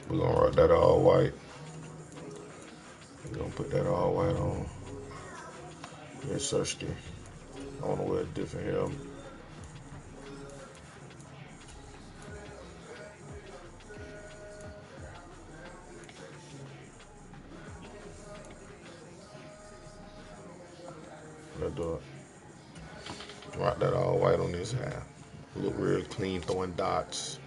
We're gonna rock that all white. We're gonna put that all white on. Here's Sersky. I wanna wear a different helmet. Let's do it. Rock that all white on this half. Look real clean, throwing dots.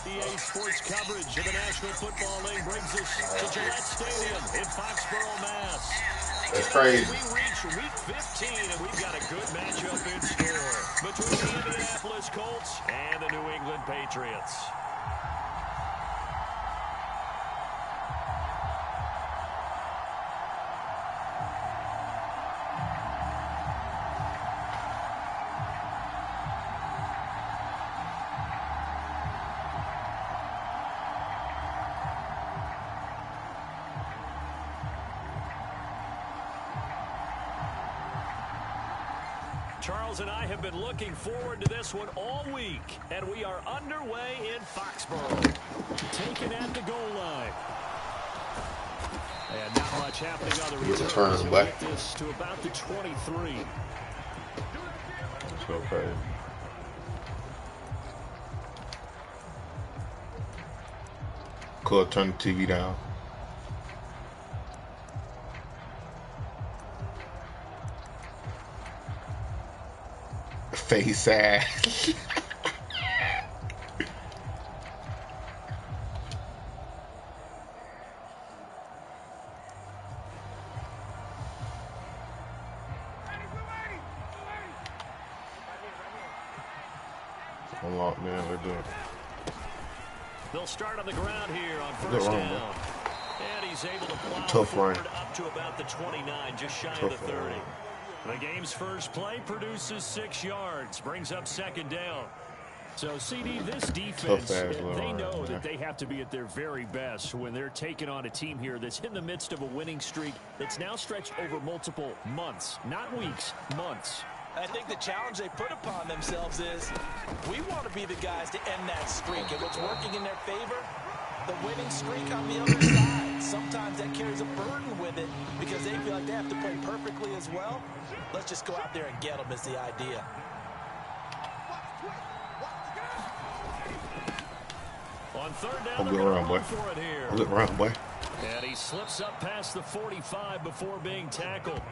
EA Sports coverage of the National Football League brings us to Gillette Stadium in Foxborough, Mass. That's crazy. We reach week 15, and we've got a good matchup in store between the Indianapolis Colts and the New England Patriots. Charles and I have been looking forward to this one all week, and we are underway in Foxborough. Taken at the goal line. And not much happening on the return. So get this to about the 23. Let's go crazy. Cool, turn the TV down. Face ass. Unlock, man. They're doing. They'll start on the ground here on first down. And he's able to plow forward up to about the 29, just shy of the 30. The game's first play produces 6 yards, brings up second down. So, CD, this defense, they know that they have to be at their very best when they're taking on a team here that's in the midst of a winning streak that's now stretched over multiple months, not weeks, months. I think the challenge they put upon themselves is we want to be the guys to end that streak. And what's working in their favor? The winning streak on the other side. Sometimes that carries a burden with it because they feel like they have to play perfectly as well. Let's just go out there and get them is the idea. On third down, they're going to run for it here. Look around, boy. And he slips up past the 45 before being tackled.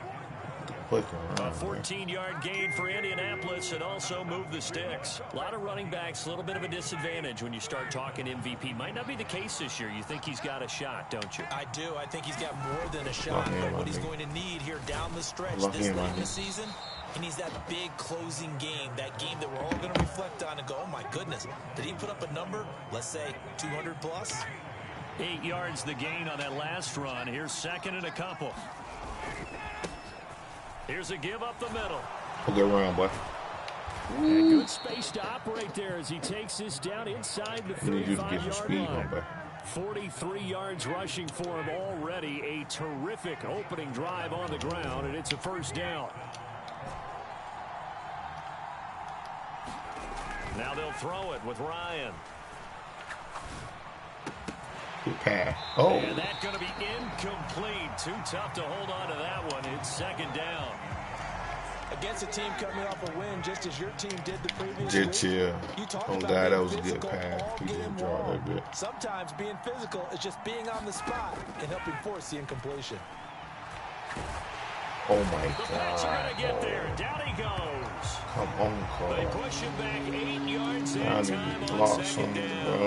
A 14-yard gain for Indianapolis and also move the sticks. A lot of running backs, a little bit of a disadvantage when you start talking MVP. Might not be the case this year. You think he's got a shot, don't you? I do. I think he's got more than a shot. But what he's going to need here down the stretch this late in the season, he needs that big closing game, that game that we're all going to reflect on and go, oh, my goodness, did he put up a number, let's say 200 plus? 8 yards the gain on that last run. Here's second and a couple. Here's a give up the middle. Good run, boy. And good space to operate there as he takes this down inside the 35-yard line. 43 yards rushing for him already. A terrific opening drive on the ground, and it's a first down. Now they'll throw it with Ryan. Good pass. Oh. And that's going to be incomplete. Too tough to hold on to that one. It's second down. Against a team coming off a win, just as your team did the previous Just week. chill. You talk Oh, about God, that was a being good physical pass. He all didn't game draw long. that bit. Sometimes being physical is just being on the spot and helping force the incompletion. Oh, my The Pats are God. going to get there. Down he goes. Come on, Carl. They push him back 8 yards I that need time to on block second something, down.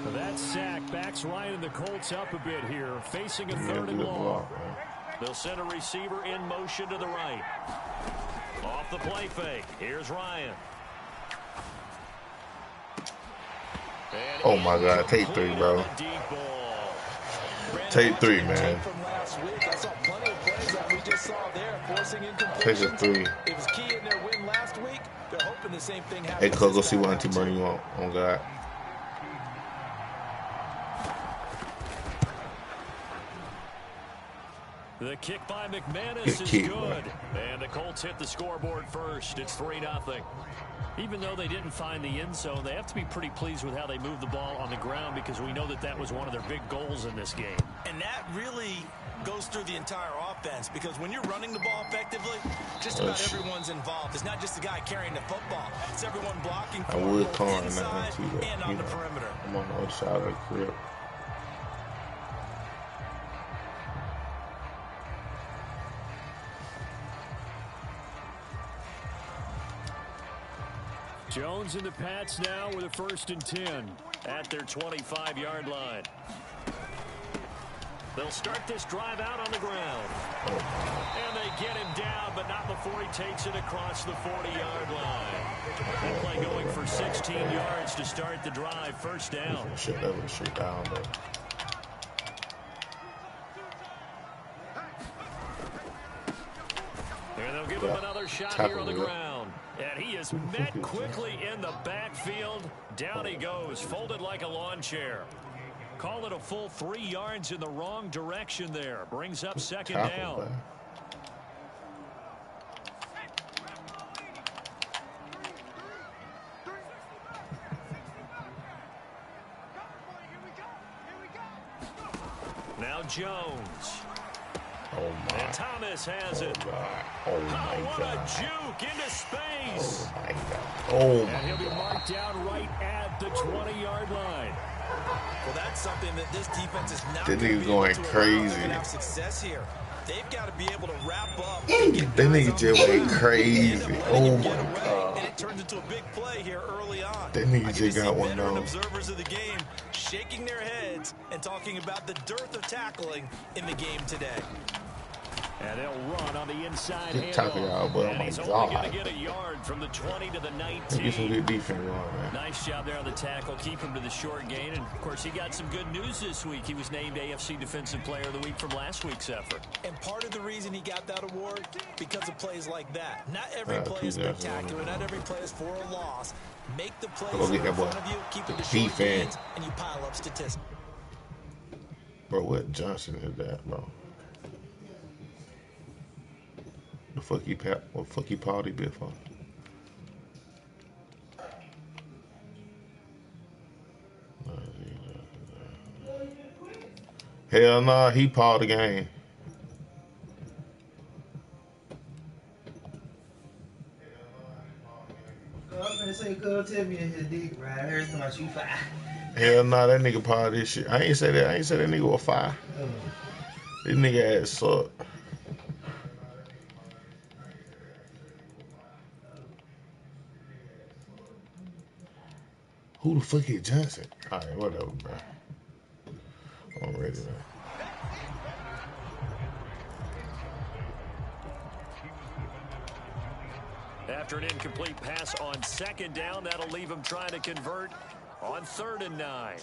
bro. That sack backs Ryan and the Colts up a bit here, facing a Yeah, third and good long. block, man. They'll send a receiver in motion to the right. Off the play fake. Here's Ryan. And Oh, my God. Take 3, bro. Take 3, man. Take a 3. It was key in their win last week. They're hoping the same thing happens. Hey, Cole, go see what Auntie Bernie want. Oh, God. The kick by McManus is good. And the Colts hit the scoreboard first. It's 3-0. Even though they didn't find the end zone, they have to be pretty pleased with how they moved the ball on the ground because we know that that was one of their big goals in this game. And that really goes through the entire offense because when you're running the ball effectively, just about everyone's involved. It's not just the guy carrying the football. It's everyone blocking for both inside and on the perimeter. I'm on the other side of the crib. Jones and the Pats now with a 1st and 10 at their 25-yard line. They'll start this drive out on the ground. And they get him down, but not before he takes it across the 40-yard line. That play going for 16 yards to start the drive. First down. Shut that shit down, though. And they'll give him another shot here on the ground. And he is met quickly in the backfield. Down he goes, folded like a lawn chair. Call it a full 3 yards in the wrong direction there. Brings up second down. Now Jones. Oh, my. And Thomas has it. Oh, my What God. a juke into space. Oh, my God. Oh, my And he'll be marked down right at the 20-yard line. Well, that's something that this defense is not that going to nigga be going able to crazy. have success here. They've got to be able to wrap up. That nigga just went crazy. Oh, my God. And it turns into a big play here early on. That nigga just got one veteran down. observers of the game shaking their heads and talking about the dearth of tackling in the game today. And they'll run on the inside Tackle y'all, but oh my he's only God. going to get a yard from the 20 to the 19. Get some good defense on, man. Nice job there on the tackle. Keep him to the short gain. And, of course, he got some good news this week. He was named AFC Defensive Player of the Week from last week's effort. And part of the reason he got that award, because of plays like that. Not every play is spectacular. Not every play is for a loss. Make the plays in front of you, keep it to short gains, and you pile up statistics. Bro, what Johnson is that, bro? What the fuck he party bit for? Hell nah, he paused the game. I'm gonna say, girl, tell me his dick, right? I heard so much you 5. Hell nah, that nigga paused this shit. I ain't say that. I ain't say that nigga was 5. This nigga ass suck. Who the fuck is Johnson? Alright, whatever, bro. I'm ready, man. After an incomplete pass on second down, that'll leave him trying to convert on 3rd and 9.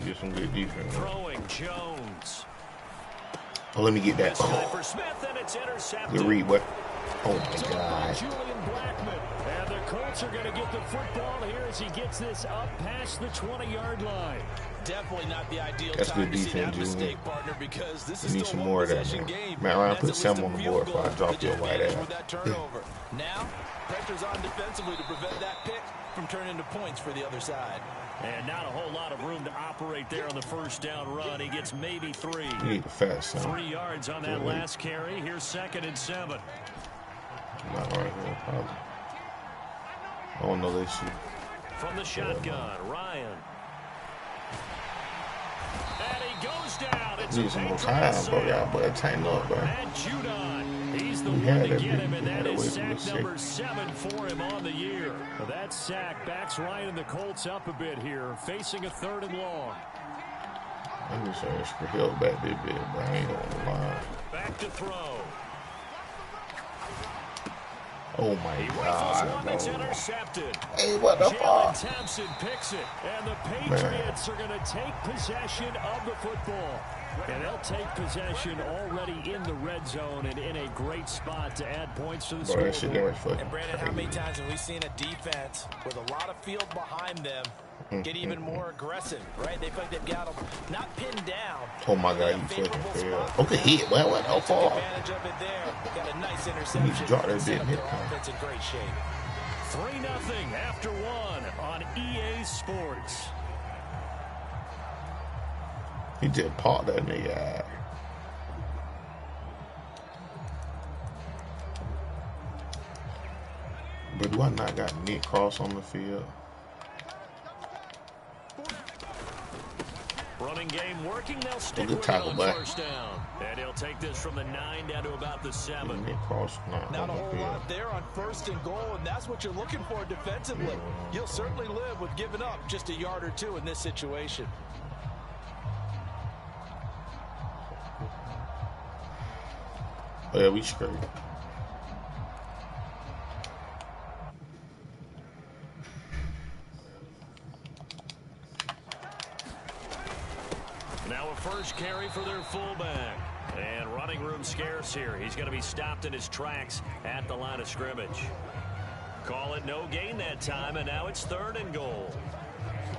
Get some good defense. Throwing Jones. Oh, let me get that. For Smith, and it's intercepted. Good read, what? Oh my God. Julian Blackman. And the Colts are going to get the football here as he gets this up past the 20-yard line. Definitely not the ideal That's time good to see that defense, mistake, partner, because this is need still some more of that, one-possession man. game. Man, I put That's Sam at on least the a board field before I goal drop to your take white advantage ass. with that turnover. Now, pressure's on defensively to prevent that pick from turning into points for the other side. And not a whole lot of room to operate there on the first down run. He gets maybe 3. You need the fast son. 3 yards on that last carry. Here's 2nd and 7. Not right here, probably. I don't know this shit. From the shotgun, Ryan. And he goes down. It's need some more time, bro. Y'all better tighten up, bro. And Judon, he's the one to get him, and that is sack number 7 for him on the year. Well, that sack backs Ryan and the Colts up a bit here, facing a 3rd and long. Let me say extra help back this bit, bro. I ain't on the line. Back to throw. Oh my God, one that's intercepted. Hey, what the fuck? Thompson picks it, and the Patriots are going to take possession of the football. And they'll take possession already in the red zone and in a great spot to add points to the scoreboard. And Brandon, how many times have we seen a defense with a lot of field behind them get even more aggressive, right? They feel like they've got them not pinned down. Oh my God, you fucking failed. Okay, hit. Well, what the fuck? Advantage of it there. Got a nice interception. You dropped that bit. Offense in great shape. 3-0 after 1 on EA Sports. He just popped that nigga out. But do I not got Nick Cross on the field? Running game working, they'll stick with it on first down. And he'll take this from the 9 down to about the 7. Nick Cross not a on the whole field. lot there on 1st and goal, and that's what you're looking for defensively. You'll certainly live with giving up just a yard or 2 in this situation. Oh yeah, we straight. Now a first carry for their fullback. And running room scarce here. He's going to be stopped in his tracks at the line of scrimmage. Call it no gain that time, and now it's 3rd and goal.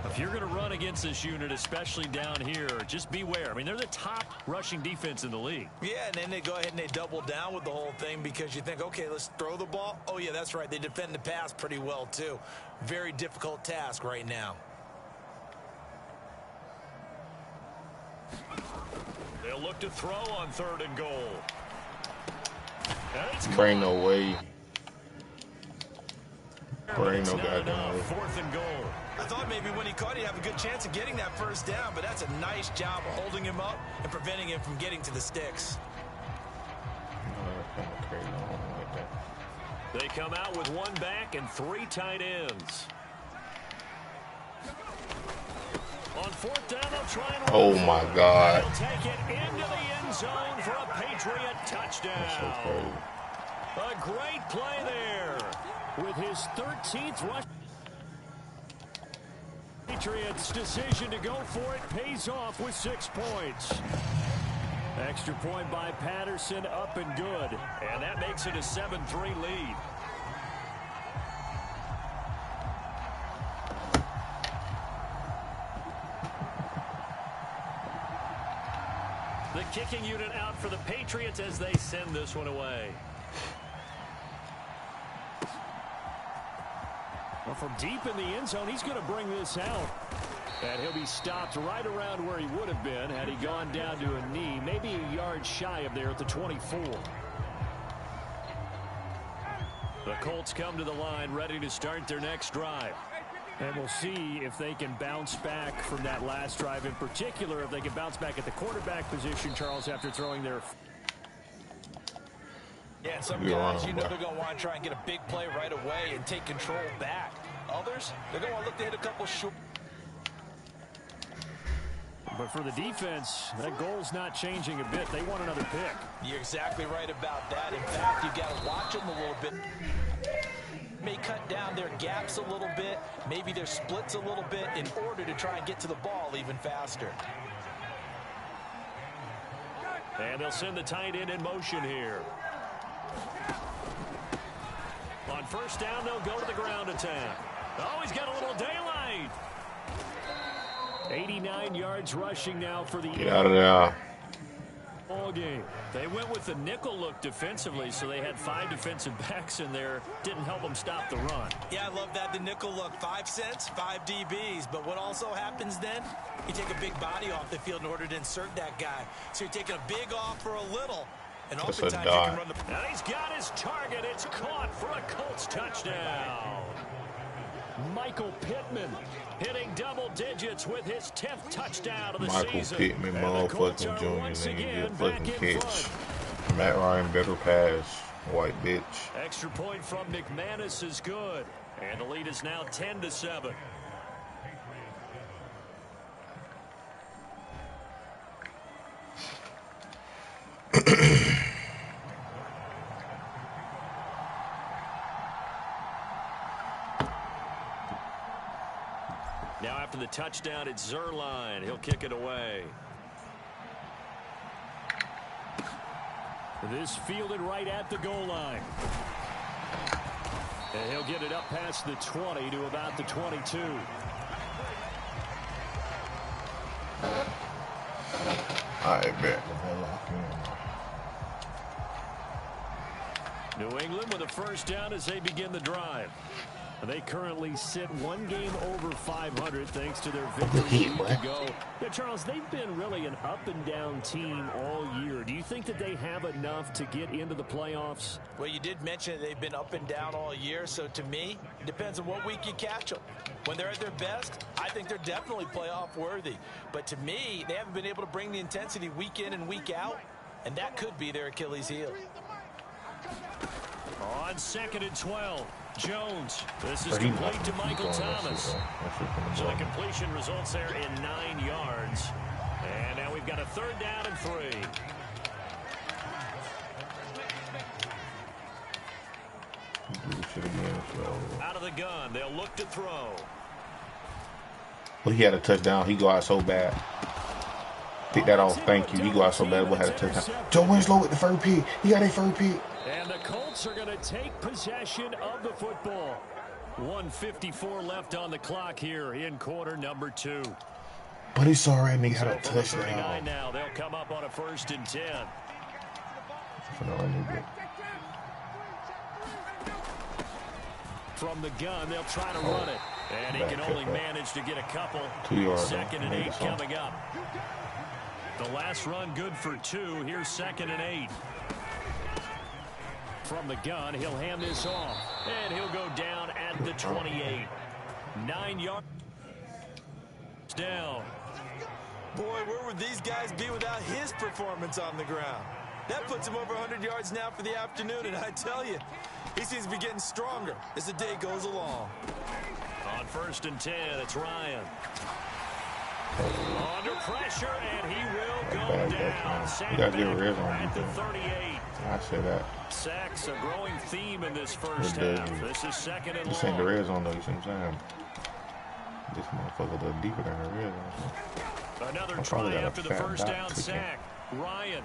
If you're going to run against this unit, especially down here, just beware. I mean, they're the top rushing defense in the league. Yeah, and then they go ahead and they double down with the whole thing because you think, okay, let's throw the ball. Oh, yeah, that's right. They defend the pass pretty well, too. Very difficult task right now. They'll look to throw on 3rd and goal. Bring no way. Bring no goddamn way. 4th and goal. I thought maybe when he caught it, he'd have a good chance of getting that first down, but that's a nice job of holding him up and preventing him from getting to the sticks. They come out with 1 back and 3 tight ends. On 4th down, they'll try and oh my God. They'll take it into the end zone for a Patriot touchdown. So a great play there with his 13th rush. Patriots' decision to go for it pays off with 6 points. Extra point by Patterson, up and good. And that makes it a 7-3 lead. The kicking unit out for the Patriots as they send this one away. Well, from deep in the end zone, he's going to bring this out. And he'll be stopped right around where he would have been had he gone down to a knee, maybe a yard shy of there at the 24. The Colts come to the line ready to start their next drive. And we'll see if they can bounce back from that last drive, in particular if they can bounce back at the quarterback position, Charles, after throwing their... Yeah, some guys, you know, they're going to want to try and get a big play right away and take control back. Others, they're going to want to look to hit a couple short. But for the defense, that goal's not changing a bit. They want another pick. You're exactly right about that. In fact, you've got to watch them a little bit. May cut down their gaps a little bit, maybe their splits a little bit in order to try and get to the ball even faster. And they'll send the tight end in motion here. On first down, they'll go to the ground attack. Oh, he's got a little daylight. 89 yards rushing now for the... Get out of there. Ball game. They went with the nickel look defensively, so they had 5 defensive backs in there. Didn't help them stop the run. Yeah, I love that, the nickel look. 5 cents, 5 DBs. But what also happens then? You take a big body off the field in order to insert that guy. So you're taking a big off for a little. And oftentimes you can run the... And he's got his target. It's caught for a Colts touchdown. Michael Pittman hitting double digits with his 10th touchdown of the season. Michael Pittman, motherfucking junior, nigga, fucking catch. Matt Ryan, better pass, white bitch. Extra point from McManus is good. And the lead is now 10-7. Now after the touchdown, it's Zerline. He'll kick it away. This fielded right at the goal line. And he'll get it up past the 20 to about the 22. I bet. New England with a first down as they begin the drive. They currently sit 1 game over 500 thanks to their victory to go. Yeah, Charles, they've been really an up-and-down team all year. Do you think that they have enough to get into the playoffs? Well, you did mention they've been up and down all year, so to me, it depends on what week you catch them. When they're at their best, I think they're definitely playoff worthy. But to me, they haven't been able to bring the intensity week in and week out, and that could be their Achilles heel. On 2nd and 12. Jones. This is complete to Michael Thomas. So the completion results there in 9 yards. And now we've got a 3rd down and 3. Out of the gun. They'll look to throw. Well, he had a touchdown. He go out so bad. Pick that off. Thank you. He go out so bad. We'll have a touchdown. Joe Winslow with the first pick. He got a first pick. And the Colts are going to take possession of the football. 1:54 left on the clock here in quarter number 2. But it's all right. Nigga had a touchdown. 39 now. They'll come up on a 1st and 10. From the gun, they'll try to run it. And he can only manage to get a couple. 2 yards. 2nd and 8 coming up. The last run good for 2. Here's 2nd and 8. From the gun, he'll hand this off. And he'll go down at the 28. 9 yards down. Boy, where would these guys be without his performance on the ground? That puts him over 100 yards now for the afternoon, and I tell you, he seems to be getting stronger as the day goes along. On 1st and 10, it's Ryan. Under pressure, and he will go down. You got to get rid of at the 38. I say that. Sacks, a growing theme in this first half. This is 2nd and long. This ain't the red zone, though. You see what I'm saying? This motherfucker a little deeper than the red zone. Another try after the first down sack. Ryan.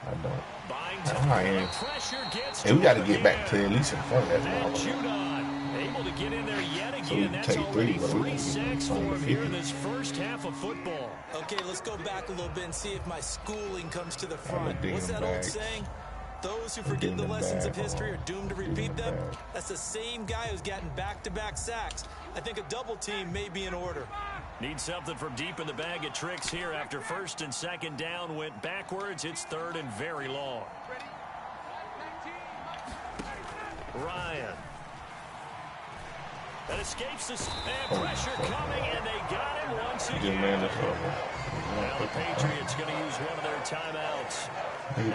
I don't. Byington. Ryan. Pressure gets Hey, we got to get back to at least in front of that motherfucker. Able to get in there yet again. That's already 3 sacks for him here in this first half of football. Okay, let's go back a little bit and see if my schooling comes to the front. What's that old saying? Those who forget the lessons of history are doomed to repeat them. That's the same guy who's gotten back-to-back sacks. I think a double team may be in order. Need something from deep in the bag of tricks here after 1st and 2nd down went backwards. It's 3rd and very long. Ryan. That escapes the pressure coming, and they got him once again. Now the Patriots going to use one of their timeouts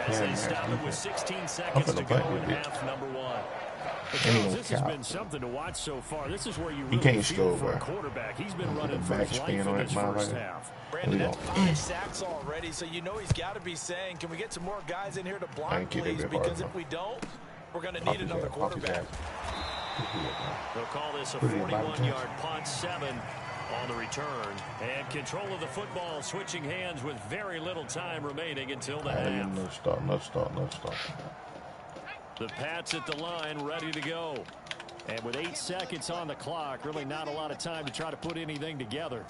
as they stop it with 16 seconds to go in half number 1. This has been something to watch so far. This is where you really feel for a quarterback. He's been running for his life in this first half. Brandon, that's 5 sacks already, so you know he's got to be saying, can we get some more guys in here to block, please? Because if we don't, we're going to need another quarterback. They'll call this a 41-yard punt, 7 on the return. And control of the football switching hands with very little time remaining until the half. No stop. The Pats at the line, ready to go. And with 8 seconds on the clock, really not a lot of time to try to put anything together.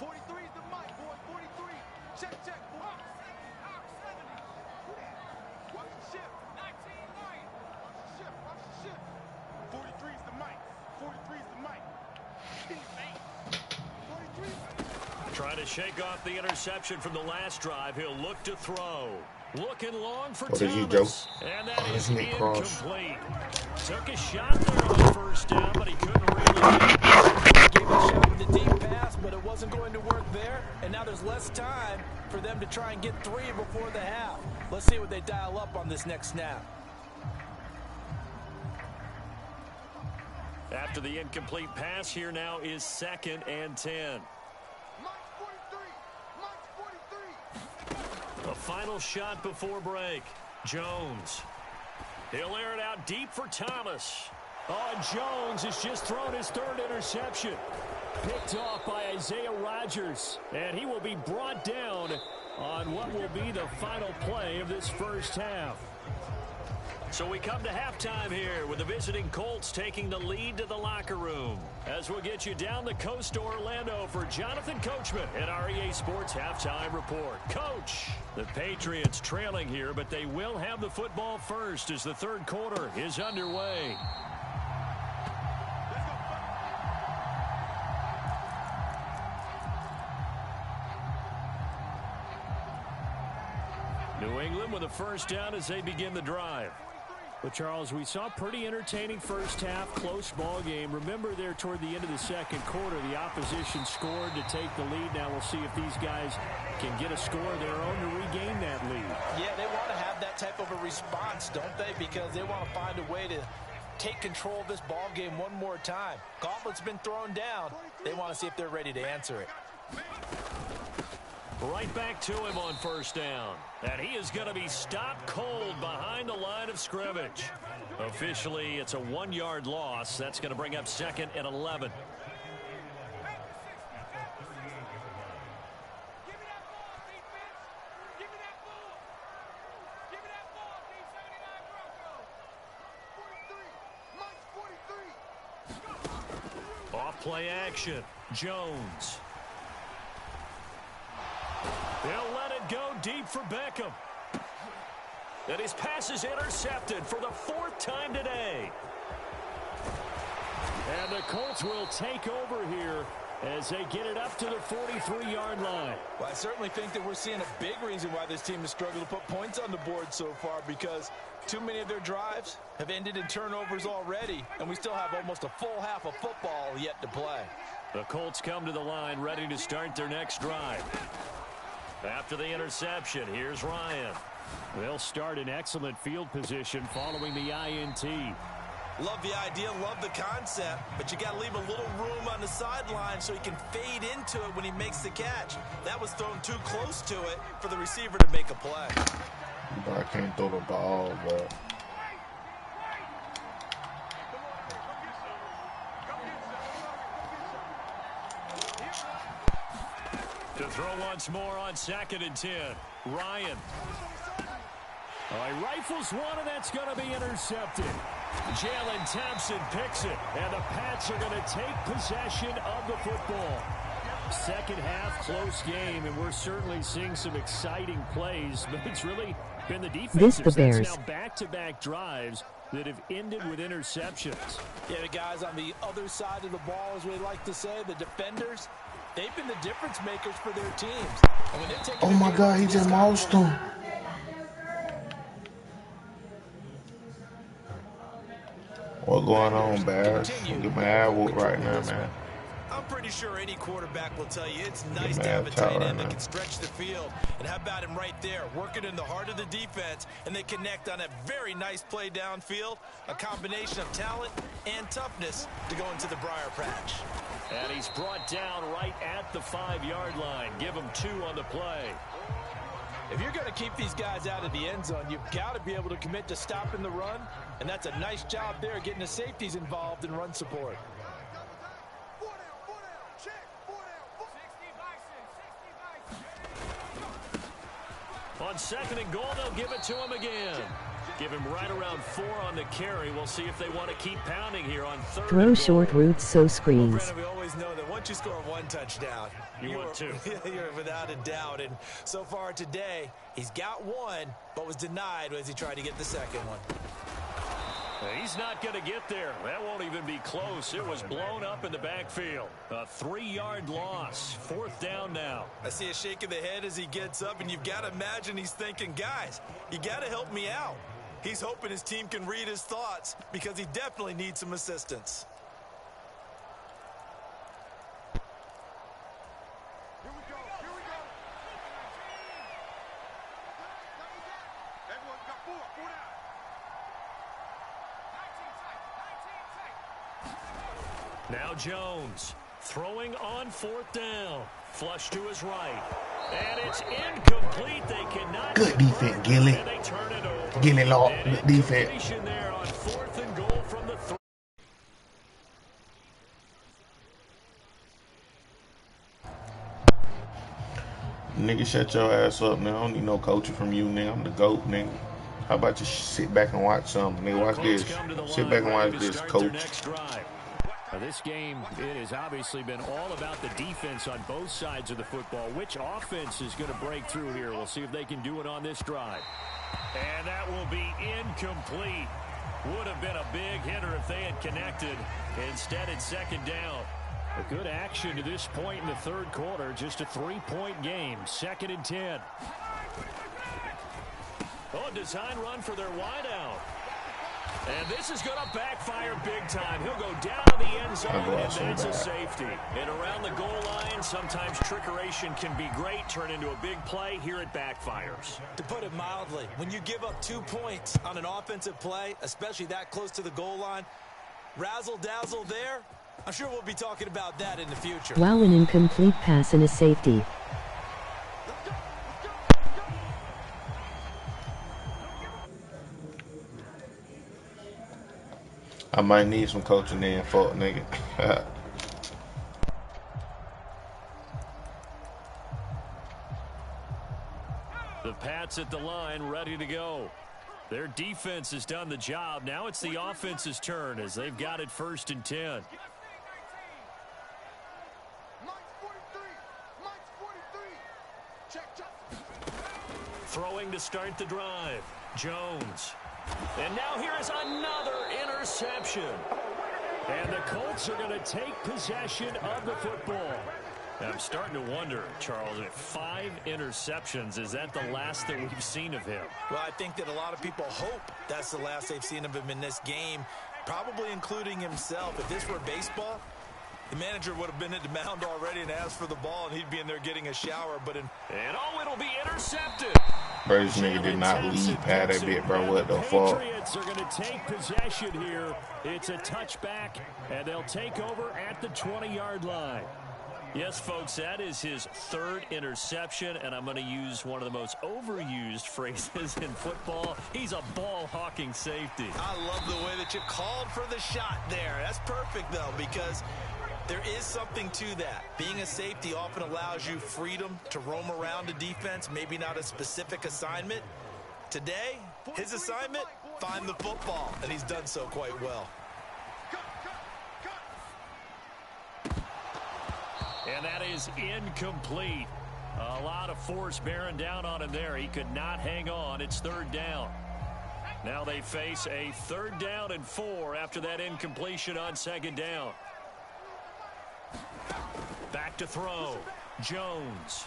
Trying to shake off the interception from the last drive. He'll look to throw. Looking long for Thomas. And that is incomplete. Took a shot there on the first down, but he couldn't really. Gave a shot with the deep pass, but it wasn't going to work there. And now there's less time for them to try and get 3 before the half. Let's see what they dial up on this next snap. After the incomplete pass, here now is 2nd and 10. A final shot before break. Jones. He'll air it out deep for Thomas. Oh, Jones has just thrown his 3rd interception. Picked off by Isaiah Rodgers. And he will be brought down on what will be the final play of this first half. So we come to halftime here with the visiting Colts taking the lead to the locker room. As we'll get you down the coast to Orlando for Jonathan Coachman at our EA Sports Halftime Report. Coach, the Patriots trailing here, but they will have the football first as the 3rd quarter is underway. New England with a first down as they begin the drive. But, Charles, we saw a pretty entertaining first half, close ball game. Remember there toward the end of the 2nd quarter, the opposition scored to take the lead. Now we'll see if these guys can get a score of their own to regain that lead. Yeah, they want to have that type of a response, don't they? Because they want to find a way to take control of this ball game one more time. Gauntlet's been thrown down. They want to see if they're ready to answer it. Right back to him on first down. And he is going to be stopped cold behind the line of scrimmage. Officially, it's a 1-yard loss. That's going to bring up 2nd and 11. Off play action. Jones. They'll let it go deep for Beckham. And his pass is intercepted for the 4th time today. And the Colts will take over here as they get it up to the 43-yard line. Well, I certainly think that we're seeing a big reason why this team has struggled to put points on the board so far, because too many of their drives have ended in turnovers already, and we still have almost a full half of football yet to play. The Colts come to the line ready to start their next drive. After the interception, here's Ryan. They'll start in excellent field position following the INT. Love the idea, love the concept, but you got to leave a little room on the sideline so he can fade into it when he makes the catch. That was thrown too close to it for the receiver to make a play. But I can't throw the ball, but... To throw once more on 2nd and 10. Ryan. He rifles one, and that's going to be intercepted. Jalen Thompson picks it, and the Pats are going to take possession of the football. Second half, close game, and we're certainly seeing some exciting plays, but it's really been the defenses. That's now back-to-back drives that have ended with interceptions. Yeah, the guys on the other side of the ball, as we like to say, the defenders, they've been the difference makers for their teams. And when oh my God, he just moused him. What going on, Bass? I'm getting my ass whooped right now, man. I'm pretty sure any quarterback will tell you it's nice to have a tight end that can stretch the field. And how about him right there, working in the heart of the defense, and they connect on a very nice play downfield, a combination of talent and toughness to go into the briar patch. And he's brought down right at the 5-yard line. Give him 2 on the play. If you're going to keep these guys out of the end zone, you've got to be able to commit to stopping the run, and that's a nice job there getting the safeties involved in run support. On 2nd and goal, they'll give it to him again. Give him right around 4 on the carry. We'll see if they want to keep pounding here on 3rd. Throw short routes, so screens. Well, Brandon, we always know that once you score 1 touchdown, you want 2. You're without a doubt. And so far today, he's got 1, but was denied as he tried to get the 2nd one. He's not going to get there. That won't even be close. It was blown up in the backfield. A 3-yard loss. 4th down now. I see a shake of the head as he gets up, and you've got to imagine he's thinking, guys, you got to help me out. He's hoping his team can read his thoughts because he definitely needs some assistance. Here we go. Here we go. Everyone's got 4 down. 19 tight. Now Jones throwing on 4th down. Flush to his right. And it's incomplete. They cannot. Good defense, Gilly. And they turn it over. Gilly Law, good defense. There on 4th and goal from the 3. Nigga, shut your ass up, man. I don't need no coaching from you, nigga. I'm the GOAT, nigga. How about you sit back and watch something, nigga? Watch this. Sit back and watch this, coach. This game, it has obviously been all about the defense on both sides of the football. Which offense is going to break through here? We'll see if they can do it on this drive. And that will be incomplete. Would have been a big hitter if they had connected. Instead, it's 2nd down. A good action to this point in the 3rd quarter. Just a 3-point game. 2nd and 10. Oh, a design run for their wideout. And this is going to backfire big time. He'll go down to the end zone, and that's a safety. And around the goal line, sometimes trickeration can be great, turn into a big play. Here it backfires. To put it mildly, when you give up 2 points on an offensive play, especially that close to the goal line, razzle-dazzle there, I'm sure we'll be talking about that in the future. Wow, an incomplete pass and a safety. I might need some coaching in, fuck, nigga. The Pats at the line, ready to go. Their defense has done the job. Now it's the offense's turn as they've got it 1st and 10. Throwing to start the drive. Jones. And now here is another interception. And the Colts are going to take possession of the football. I'm starting to wonder, Charles, if 5 interceptions, is that the last that we've seen of him? Well, I think that a lot of people hope that's the last they've seen of him in this game, probably including himself. If this were baseball, the manager would have been at the mound already and asked for the ball, and he'd be in there getting a shower. And it'll be intercepted. Bro, this nigga did not lead pad that bit, bro. What the fuck? Patriots are going to take possession here. It's a touchback, and they'll take over at the 20-yard line. Yes, folks, that is his 3rd interception, and I'm going to use one of the most overused phrases in football. He's a ball-hawking safety. I love the way that you called for the shot there. That's perfect, though, because there is something to that. Being a safety often allows you freedom to roam around a defense, maybe not a specific assignment. Today, his assignment, find the football, and he's done so quite well. And that is incomplete. A lot of force bearing down on him there. He could not hang on. It's 3rd down. Now they face a 3rd down and 4 after that incompletion on 2nd down. Back to throw. Jones.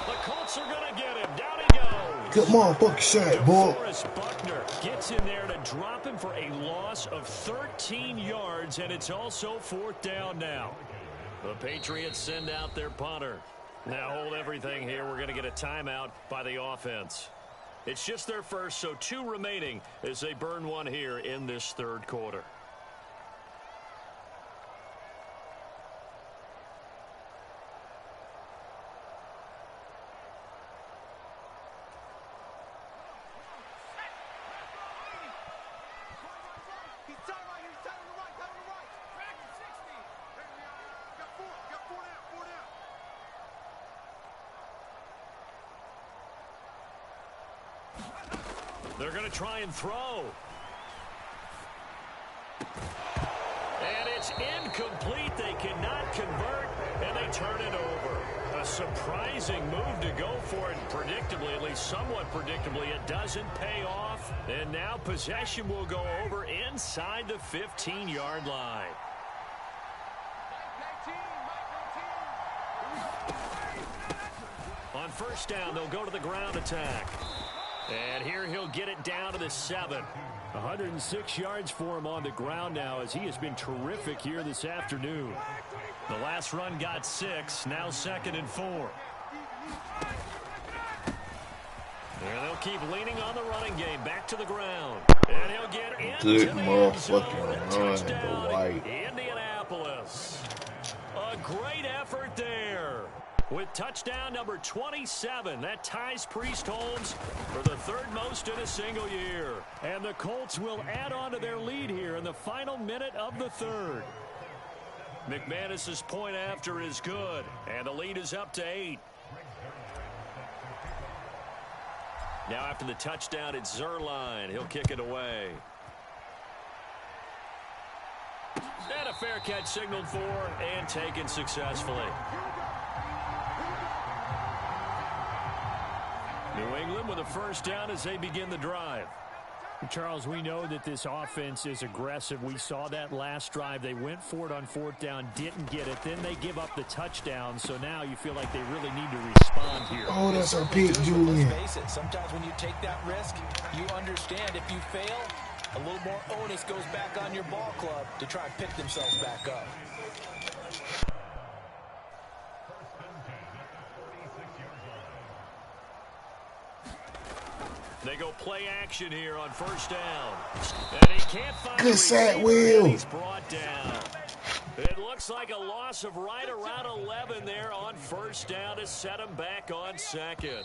The Colts are going to get him. Down he goes. Good motherfucking shot, boy. DeForest Buckner gets in there to drop him for a loss of 13 yards, and it's also 4th down now. The Patriots send out their punter. Now hold everything here. We're going to get a timeout by the offense. It's just their first, so 2 remaining as they burn one here in this 3rd quarter. They're going to try and throw. And it's incomplete. They cannot convert, and they turn it over. A surprising move to go for it predictably, at least somewhat predictably. It doesn't pay off. And now possession will go over inside the 15-yard line. On first down, they'll go to the ground attack. And here he'll get it down to the 7. 106 yards for him on the ground now, as he has been terrific here this afternoon. The last run got 6, now 2nd and 4. And they'll keep leaning on the running game. Back to the ground. And he'll get into Good the motherfucking run, touchdown, the white. Indianapolis. A great effort there. With touchdown number 27, that ties Priest-Holmes for the 3rd most in a single year. And the Colts will add on to their lead here in the final minute of the 3rd. McManus's point after is good, and the lead is up to 8. Now after the touchdown, it's Zerline. He'll kick it away. And a fair catch signaled for and taken successfully. New England with a first down as they begin the drive. Charles, we know that this offense is aggressive. We saw that last drive. They went for it on 4th down, didn't get it. Then they give up the touchdown. So now you feel like they really need to respond here. Oh, that's our pick, Julian. Let's face it, sometimes when you take that risk, you understand if you fail, a little more onus goes back on your ball club to try and pick themselves back up. They go play action here on first down. And he can't find Good the sack, receiver, Will. and he's brought down. It looks like a loss of right around 11 there on first down to set him back on 2nd.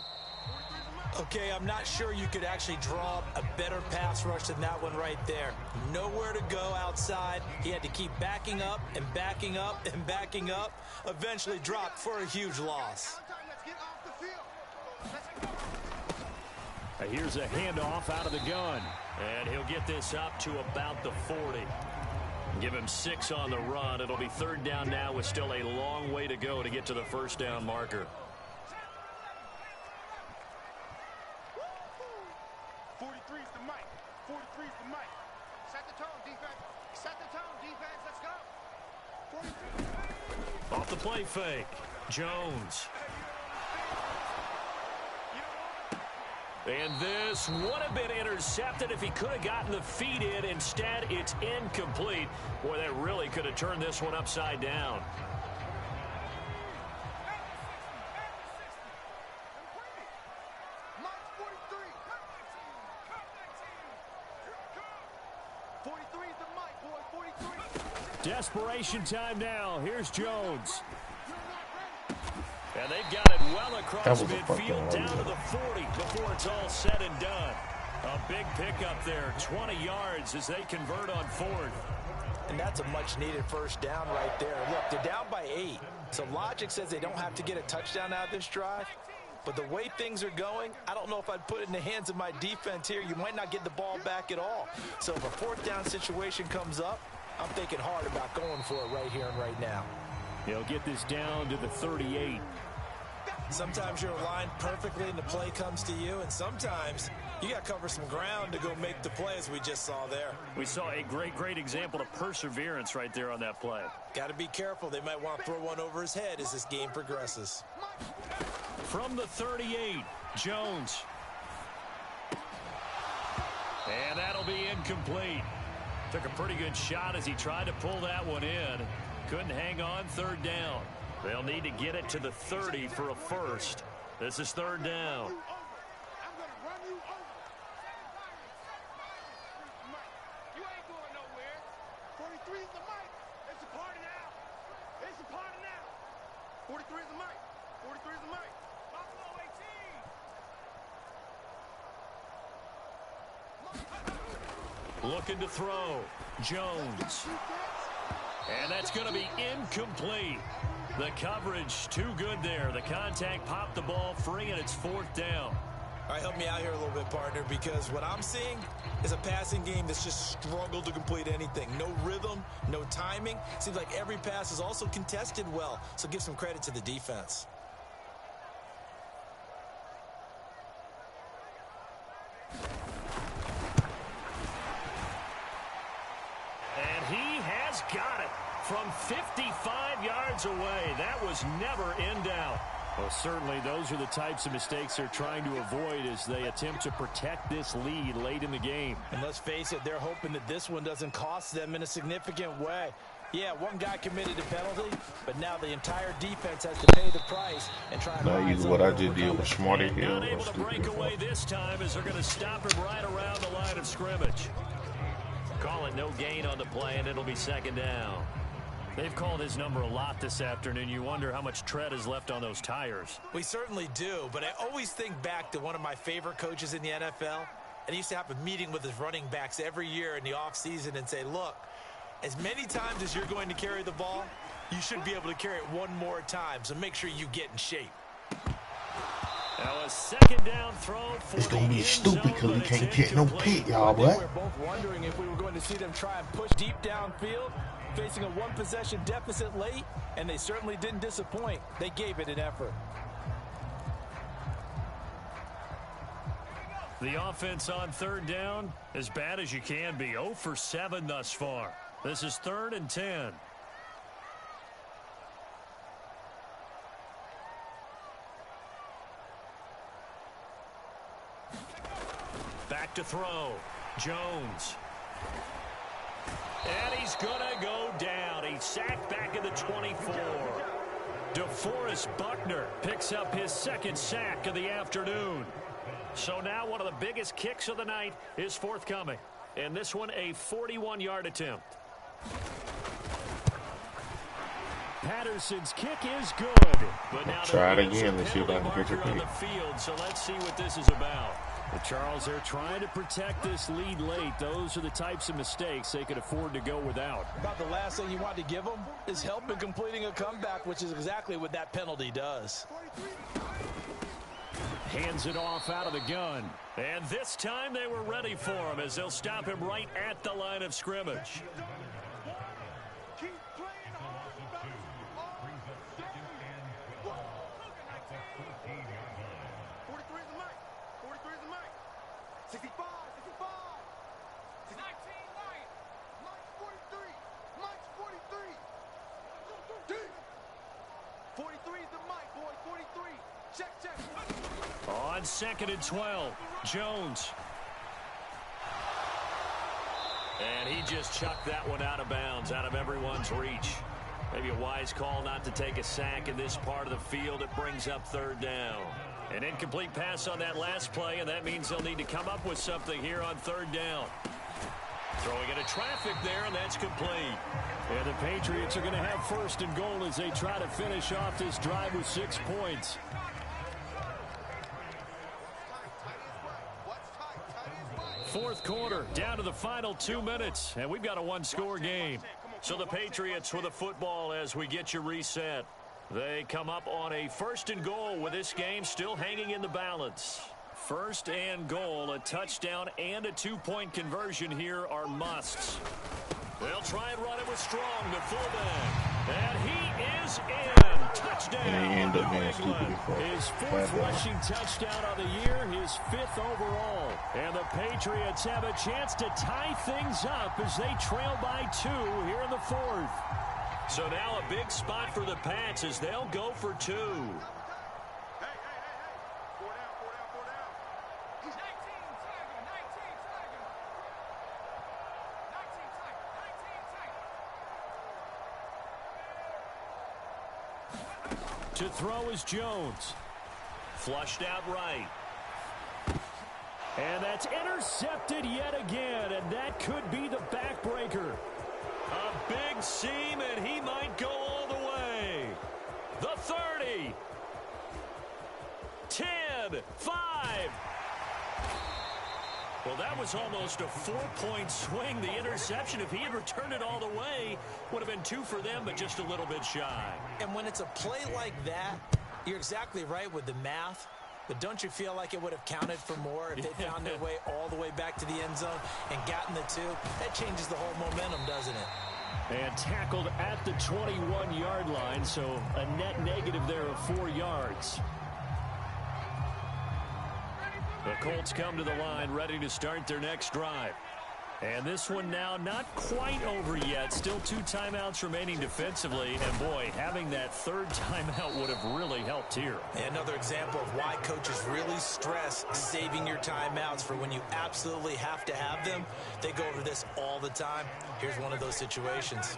Okay, I'm not sure you could actually draw a better pass rush than that one right there. Nowhere to go outside. He had to keep backing up and backing up and backing up. Eventually dropped for a huge loss. Here's a handoff out of the gun. And he'll get this up to about the 40. Give him 6 on the run. It'll be 3rd down now with still a long way to go to get to the first down marker. 43's the mic. 43's the mic. Set the tone, defense. Set the tone, defense. Let's go. 43. Off the play fake. Jones. And this would have been intercepted if he could have gotten the feet in. Instead, it's incomplete. Boy, that really could have turned this one upside down. Desperation time now. Here's Jones. And they've got it well across midfield down to the 40 before it's all said and done. A big pickup there, 20 yards as they convert on 4th. And that's a much-needed first down right there. Look, they're down by 8. So logic says they don't have to get a touchdown out of this drive. But the way things are going, I don't know if I'd put it in the hands of my defense here. You might not get the ball back at all. So if a 4th down situation comes up, I'm thinking hard about going for it right here and right now. He'll get this down to the 38. Sometimes you're aligned perfectly and the play comes to you, and sometimes you got to cover some ground to go make the play, as we just saw there. We saw a great example of perseverance right there on that play. Got to be careful. They might want to throw one over his head as this game progresses. From the 38, Jones. And that'll be incomplete. Took a pretty good shot as he tried to pull that one in. Couldn't hang on 3rd down. They'll need to get it to the 30 for a first. This is 3rd down. I'm going to run you over. You ain't going nowhere. 43's the mic. It's a party now. It's a party now. 43's the mic. 43's the mic. Buffalo 18. Looking to throw. Jones. And that's going to be incomplete. The coverage too good there. The contact popped the ball free, and it's 4th down. All right, help me out here a little bit, partner, because what I'm seeing is a passing game that's just struggled to complete anything. No rhythm, no timing. Seems like every pass is also contested well, so give some credit to the defense. from 55 yards away. That was never in doubt. Well, certainly those are the types of mistakes they're trying to avoid as they attempt to protect this lead late in the game. And let's face it, they're hoping that this one doesn't cost them in a significant way. Yeah, one guy committed a penalty, but now the entire defense has to pay the price and try and rise up. What I just did was smarter here. Not able to break away this time as they're going to stop him right around the line of scrimmage. Call it no gain on the play, and it'll be second down. They've called his number a lot this afternoon. You wonder how much tread is left on those tires. We certainly do, but I always think back to one of my favorite coaches in the NFL, and he used to have a meeting with his running backs every year in the offseason and say, look, as many times as you're going to carry the ball, you should be able to carry it one more time, so make sure you get in shape. Now a second down throw for it's going to be stupid because we can't get no pick, y'all, boy. We're both wondering if we were going to see them try and push deep downfield, facing a one-possession deficit late, and they certainly didn't disappoint. They gave it an effort. The offense on third down, as bad as you can be. 0 for 7 thus far. This is 3rd and 10. Back to throw. Jones. And he's going to go down. He's sacked back at the 24. DeForest Buckner picks up his second sack of the afternoon. So now one of the biggest kicks of the night is forthcoming. And this one a 41-yard attempt. Patterson's kick is good. But now try it again. Let's see if I can get it on the field. So let's see what this is about. But Charles, they're trying to protect this lead late. Those are the types of mistakes they could afford to go without. About the last thing you want to give them is help in completing a comeback, which is exactly what that penalty does. Hands it off out of the gun. And this time they were ready for him as they'll stop him right at the line of scrimmage. On 2nd and 12, Jones. And he just chucked that one out of bounds, out of everyone's reach. Maybe a wise call not to take a sack in this part of the field. It brings up 3rd down. An incomplete pass on that last play, and that means they'll need to come up with something here on 3rd down. Throwing into traffic there, and that's complete. And the Patriots are going to have 1st and goal as they try to finish off this drive with 6 points. Fourth quarter, down to the final 2 minutes, and we've got a one-score game. So the Patriots with the football as we get you reset. They come up on a 1st and goal with this game still hanging in the balance. 1st and goal, a touchdown and a 2-point conversion here are musts. They'll try and run it with Strong, the fullback. And he is in. Touchdown. And they end up being stupid. His 4th rushing touchdown of the year, his 5th overall. And the Patriots have a chance to tie things up as they trail by 2 here in the 4th. So now a big spot for the Pats as they'll go for 2. To throw is Jones. Flushed out right. And that's intercepted yet again, and that could be the backbreaker. A big seam, and he might go all the way. The 30. 10. 5. Well, that was almost a 4-point swing. The interception, if he had returned it all the way, would have been 2 for them, but just a little bit shy. And when it's a play like that, you're exactly right with the math. But don't you feel like it would have counted for more if they found their way all the way back to the end zone and gotten the 2? That changes the whole momentum, doesn't it? And tackled at the 21-yard line, so a net negative there of 4 yards. The Colts come to the line ready to start their next drive. And this one now not quite over yet. Still 2 timeouts remaining defensively. And, boy, having that third timeout would have really helped here. Another example of why coaches really stress saving your timeouts for when you absolutely have to have them. They go over this all the time. Here's one of those situations.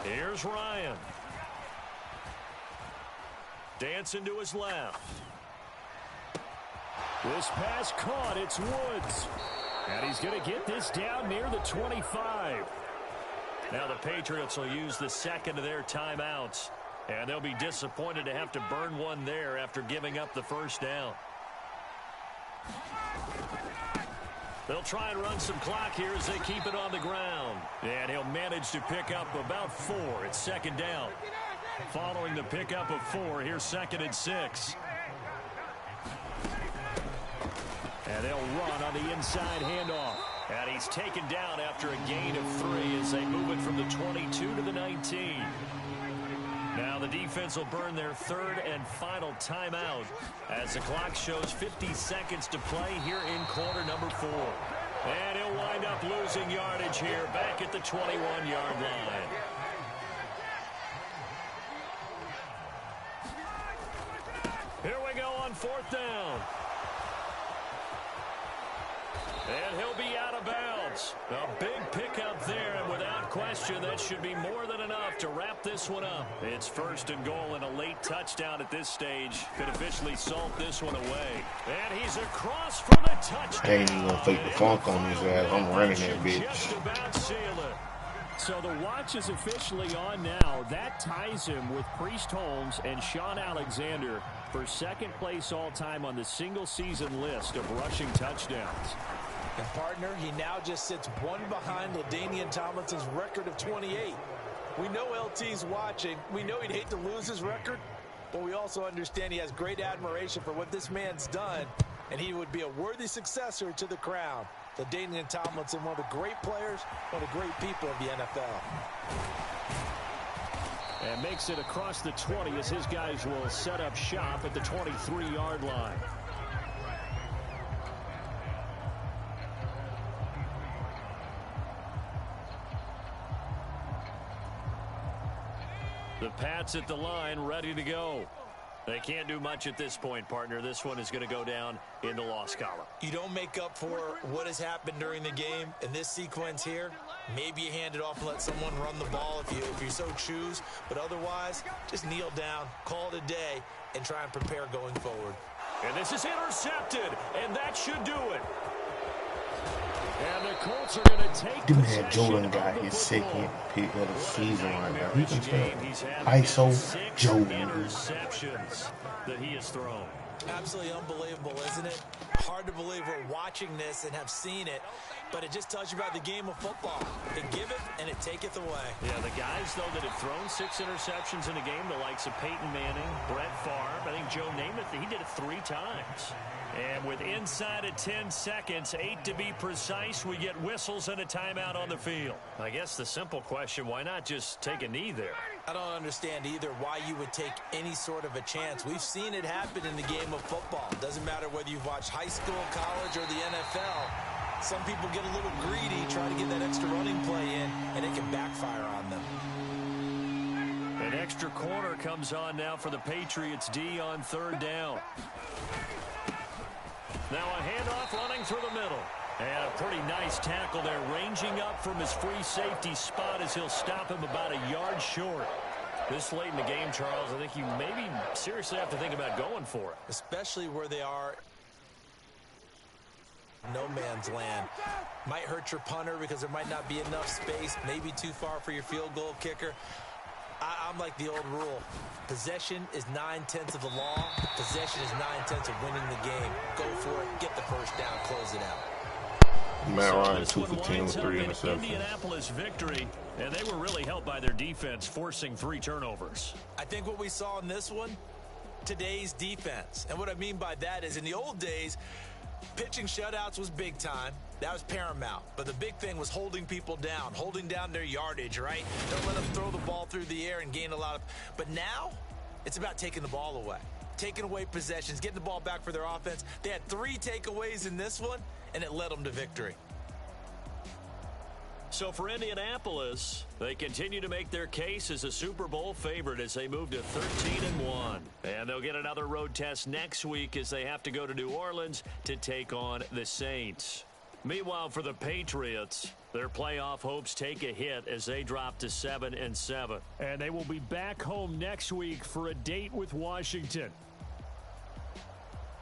Here's Ryan. Dancing to his left. This pass caught. It's Woods. And he's going to get this down near the 25. Now the Patriots will use the second of their timeouts. And they'll be disappointed to have to burn one there after giving up the first down. They'll try and run some clock here as they keep it on the ground. And he'll manage to pick up about 4. It's second down. Following the pickup of 4, here's 2nd and 6. And they'll run on the inside handoff. And he's taken down after a gain of 3 as they move it from the 22 to the 19. Now the defense will burn their third and final timeout as the clock shows 50 seconds to play here in quarter number 4. And he'll wind up losing yardage here back at the 21-yard line. Here we go on 4th down. And he'll be out of bounds. A big pickup there, and without question, that should be more than enough to wrap this one up. It's 1st and goal, and a late touchdown at this stage could officially salt this one away. And he's across for the touchdown. They ain't gonna fake the funk on his ass. I'm running that bitch. Just about seal it. So the watch is officially on now. That ties him with Priest Holmes and Sean Alexander for 2nd place all-time on the single-season list of rushing touchdowns. And, partner, he now just sits 1 behind LaDainian Tomlinson's record of 28. We know LT's watching. We know he'd hate to lose his record, but we also understand he has great admiration for what this man's done, and he would be a worthy successor to the crown. LaDainian Tomlinson, one of the great players, one of the great people of the NFL. And makes it across the 20 as his guys will set up shop at the 23-yard line. The Pats at the line, ready to go. They can't do much at this point, partner. This one is going to go down in the loss column. You don't make up for what has happened during the game in this sequence here. Maybe you hand it off and let someone run the ball if you so choose. But otherwise, just kneel down, call it a day, and try and prepare going forward. And this is intercepted, and that should do it. And the Colts are going to take Man, Jordan got his 2nd pick of the season right now. He can start ISO Jordan. Interceptions that he has thrown. Absolutely unbelievable, isn't it? Hard to believe we're watching this and have seen it, but it just tells you about the game of football. It giveth and it taketh away. Yeah, the guys, though, that have thrown 6 interceptions in a game, the likes of Peyton Manning, Brett Favre, I think Joe Namath, he did it 3 times. And with inside of 10 seconds, 8 to be precise, we get whistles and a timeout on the field. I guess the simple question, why not just take a knee there? I don't understand either why you would take any sort of a chance. We've seen it happen in the game of football. Doesn't matter whether you've watched high school, college, or the NFL. Some people get a little greedy, try to get that extra running play in, and it can backfire on them. An extra corner comes on now for the Patriots D on 3rd down. Now a handoff running through the middle. And a pretty nice tackle there, ranging up from his free safety spot as he'll stop him about a yard short. This late in the game, Charles, I think you maybe seriously have to think about going for it. Especially where they are no man's land. Might hurt your punter because there might not be enough space, maybe too far for your field goal kicker. I'm like the old rule. Possession is 9/10 of the law. Possession is 9/10 of winning the game. Go for it. Get the first down. Close it out. Matt Ryan 2 for 10 with 3 interceptions. Indianapolis victory, and they were really helped by their defense, forcing 3 turnovers. I think what we saw in this one, today's defense. And what I mean by that is in the old days, pitching shutouts was big time. That was paramount. But the big thing was holding people down, holding down their yardage, right? Don't let them throw the ball through the air and gain a lot of... But now, it's about taking the ball away. taking away possessions, getting the ball back for their offense. They had 3 takeaways in this one, and it led them to victory. So for Indianapolis, they continue to make their case as a Super Bowl favorite as they move to 13-1. And they'll get another road test next week as they have to go to New Orleans to take on the Saints. Meanwhile, for the Patriots, their playoff hopes take a hit as they drop to 7-7. And they will be back home next week for a date with Washington.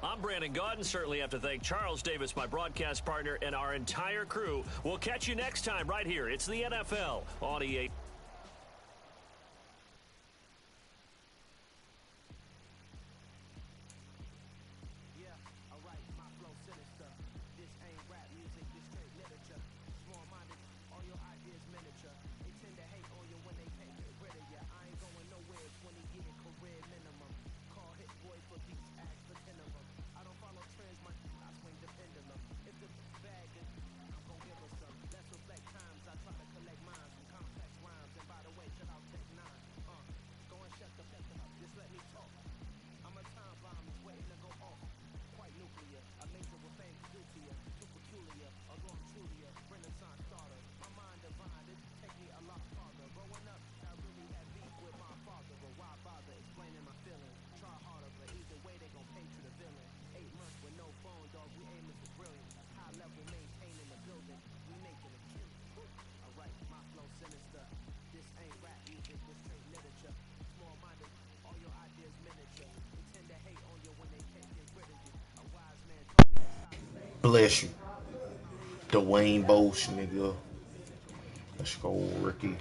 I'm Brandon Gaudin. Certainly have to thank Charles Davis, my broadcast partner, and our entire crew. We'll catch you next time right here. It's the NFL on EA. Bless you. Dwayne Bosch, nigga. Let's go, Ricky.